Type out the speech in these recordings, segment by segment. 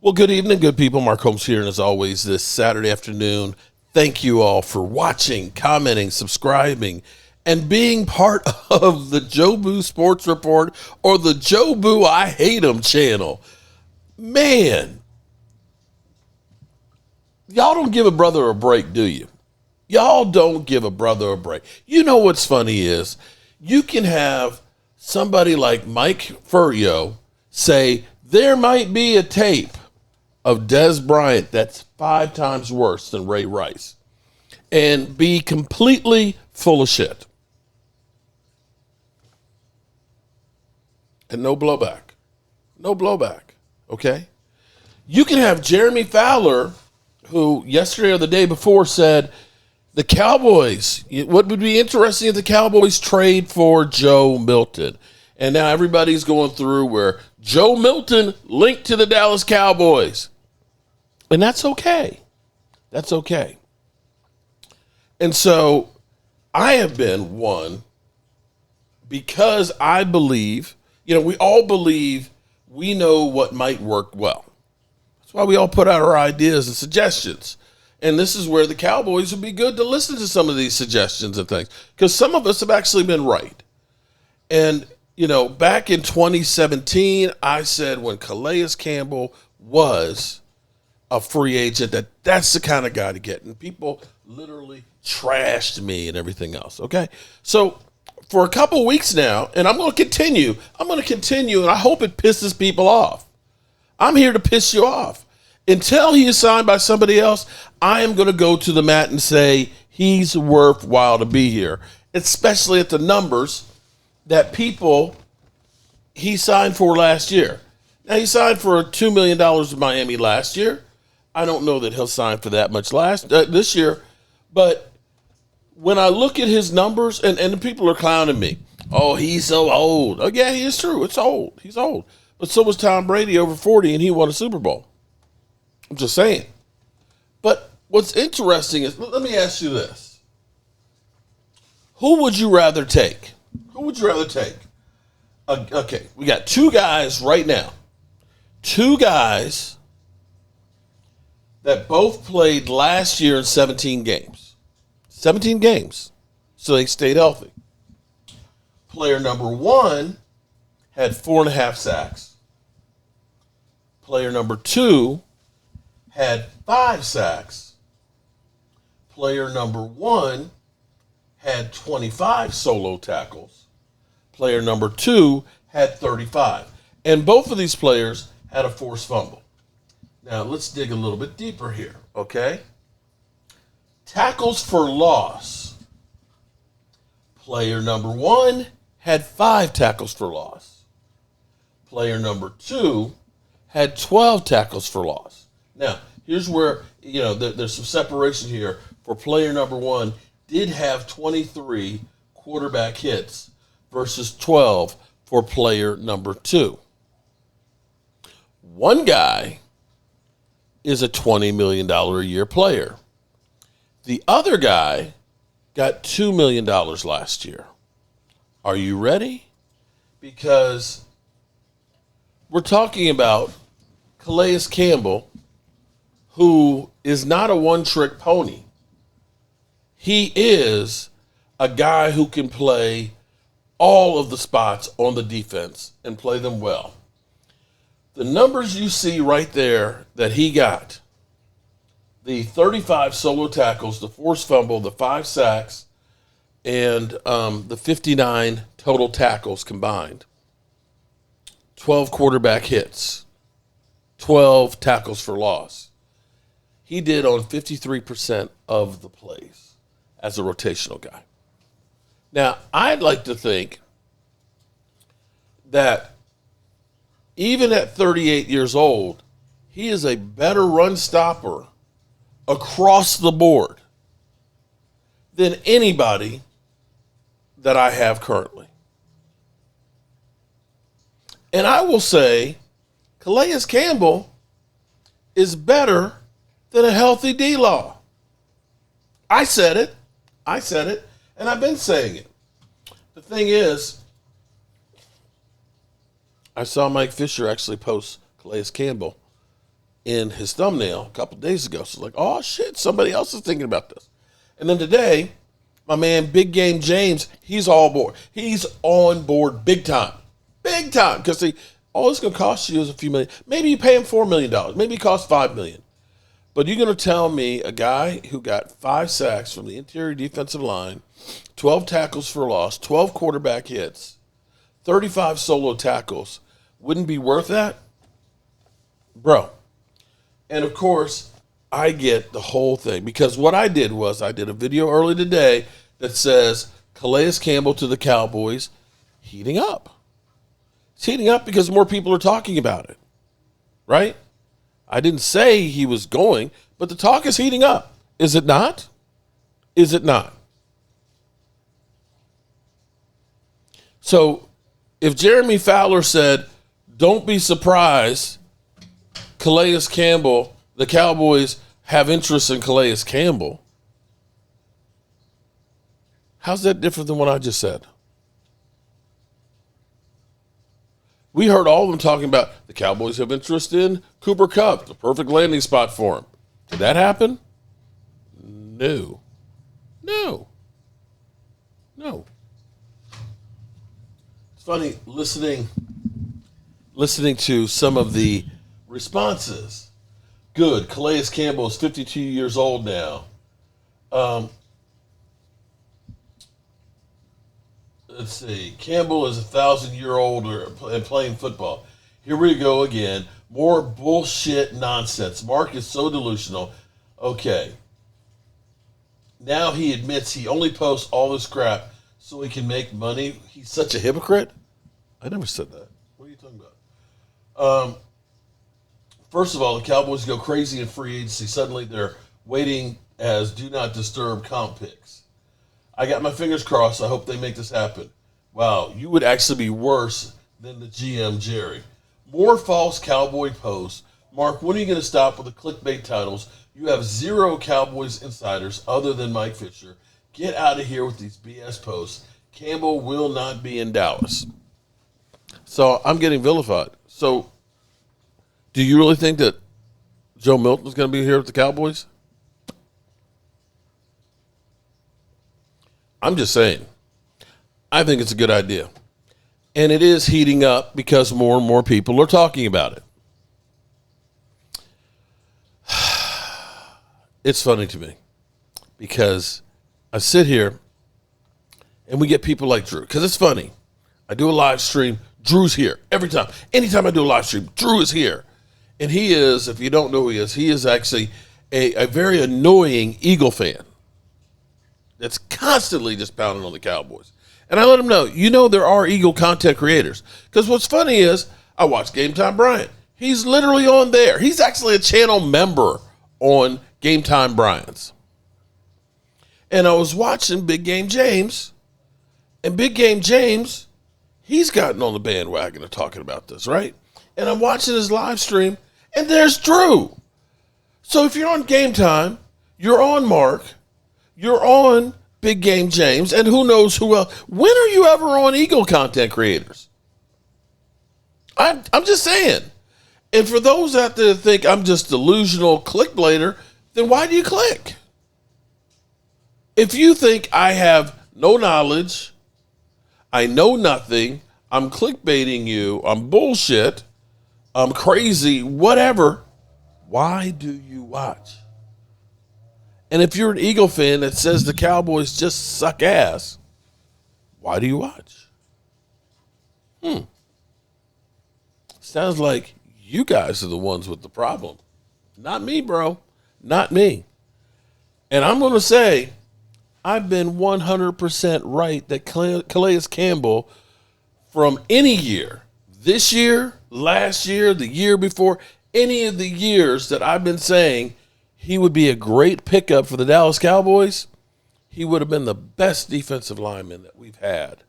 Well, good evening, good people. Mark Holmes here, and as always, this Saturday afternoon, thank you all for watching, commenting, subscribing, and being part of the Joe Boo Sports Report or the Joe Boo I Hate Him channel. Man, y'all don't give a brother a break, do you? Y'all don't give a brother a break. You know what's funny is you can have somebody like Mike Furrio say there might be a tape of Des Bryant that's 5 times worse than Ray Rice and be completely full of shit. And no blowback. No blowback, okay? You can have Jeremy Fowler, who yesterday or the day before said the Cowboys, what would be interesting if the Cowboys trade for Joe Milton? And now everybody's going through where Joe Milton linked to the Dallas Cowboys. And that's okay. That's okay. And so I have been one because I believe, we all believe we know what might work well. That's why we all put out our ideas and suggestions. And this is where the Cowboys would be good to listen to some of these suggestions and things, because some of us have actually been right. And, back in 2017, I said when Calais Campbell was a free agent, that's the kind of guy to get. And people literally trashed me and everything else, okay? So for a couple of weeks now, and I'm going to continue, and I hope it pisses people off. I'm here to piss you off. Until he is signed by somebody else, I am going to go to the mat and say he's worthwhile to be here, especially at the numbers that he signed for last year. Now, he signed for $2 million in Miami last year. I don't know that he'll sign for that much this year, but when I look at his numbers, and the people are clowning me, oh, he's so old. Oh, yeah, he is true. It's old. He's old. But so was Tom Brady, over 40, and he won a Super Bowl. I'm just saying. But what's interesting is, let me ask you this. Who would you rather take? Okay, we got 2 guys right now. 2 guys that both played last year in 17 games. 17 games. So they stayed healthy. Player number 1 had 4.5 sacks. Player number 2 had 5 sacks. Player number 1 had 25 solo tackles. Player number 2 had 35. And both of these players had a forced fumble. Now, let's dig a little bit deeper here, okay? Tackles for loss. Player number 1 had 5 tackles for loss. Player number 2 had 12 tackles for loss. Now, here's where, there's some separation here. For player number 1, did have 23 quarterback hits versus 12 for player number 2. One guy is a $20 million a year player. The other guy got $2 million last year. Are you ready? Because we're talking about Calais Campbell, who is not a one-trick pony. He is a guy who can play all of the spots on the defense and play them well. The numbers you see right there that he got, the 35 solo tackles, the forced fumble, the 5 sacks, and the 59 total tackles combined, 12 quarterback hits, 12 tackles for loss. He did on 53% of the plays as a rotational guy. Now, I'd like to think that even at 38 years old, he is a better run stopper across the board than anybody that I have currently. And I will say, Calais Campbell is better than a healthy D-Law. I said it, and I've been saying it. The thing is, I saw Mike Fisher actually post Calais Campbell in his thumbnail a couple days ago. So like, oh shit, somebody else is thinking about this. And then today, my man Big Game James, he's all aboard. He's on board big time. Big time. Because all it's going to cost you is a few million. Maybe you pay him $4 million. Maybe it costs $5 million. But you're going to tell me a guy who got 5 sacks from the interior defensive line, 12 tackles for loss, 12 quarterback hits, 35 solo tackles, wouldn't be worth that? Bro. And, of course, I get the whole thing. Because what I did was I did a video early today that says Calais Campbell to the Cowboys heating up. It's heating up because more people are talking about it, right? I didn't say he was going, but the talk is heating up. Is it not? Is it not? So if Jeremy Fowler said, don't be surprised, Calais Campbell, the Cowboys have interest in Calais Campbell, how's that different than what I just said? We heard all of them talking about the Cowboys have interest in Cooper Kupp, the perfect landing spot for him. Did that happen? No. It's funny listening to some of the responses. Good. Calais Campbell is 52 years old now. Let's see. Campbell is 1,000-year-old and playing football. Here we go again. More bullshit nonsense. Mark is so delusional. Okay. Now he admits he only posts all this crap so he can make money. He's such a hypocrite. I never said that. What are you talking about? First of all, the Cowboys go crazy in free agency. Suddenly they're waiting as do not disturb comp picks. I got my fingers crossed. I hope they make this happen. Wow, you would actually be worse than the GM, Jerry. More false Cowboy posts. Mark, when are you going to stop with the clickbait titles? You have 0 Cowboys insiders other than Mike Fisher. Get out of here with these BS posts. Campbell will not be in Dallas. So I'm getting vilified. So do you really think that Joe Milton is going to be here with the Cowboys? I'm just saying, I think it's a good idea. And it is heating up because more and more people are talking about it. It's funny to me because I sit here and we get people like Drew. Because it's funny. I do a live stream. Drew's here every time. Anytime I do a live stream, Drew is here. And he is, if you don't know who he is actually a very annoying Eagle fan that's constantly just pounding on the Cowboys. And I let him know, there are Eagle content creators. Because what's funny is, I watch Game Time Bryant. He's literally on there. He's actually a channel member on Game Time Bryant's. And I was watching Big Game James. And Big Game James, he's gotten on the bandwagon of talking about this, right? And I'm watching his live stream, and there's Drew. So if you're on Game Time, you're on Mark, you're on Big Game James, and who knows who else. When are you ever on Eagle content creators? I'm just saying. And for those out there that think I'm just delusional clickbaiter, then why do you click? If you think I have no knowledge, I know nothing, I'm clickbaiting you, I'm bullshit, I'm crazy, whatever, why do you watch? And if you're an Eagle fan that says the Cowboys just suck ass, why do you watch? Sounds like you guys are the ones with the problem. Not me, bro. Not me. And I'm going to say, I've been 100% right that Calais Campbell, from any year, this year, last year, the year before, any of the years that I've been saying he would be a great pickup for the Dallas Cowboys, he would have been the best defensive lineman that we've had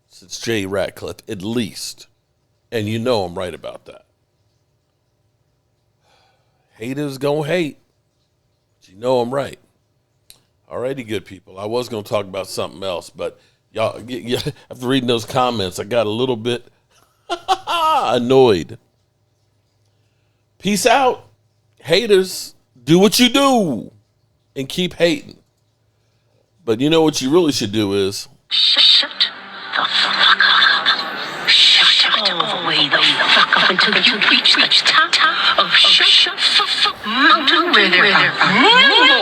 since Jay Ratcliffe, at least. And you know I'm right about that. Haters gonna hate, but you know I'm right. Alrighty, good people. I was going to talk about something else, but y'all, after reading those comments, I got a little bit annoyed. Peace out. haters, do what you do and keep hating. But you know what you really should do is shut the fuck up. Shut all the way the fuck up until you reach the top of Shut Mountain where there are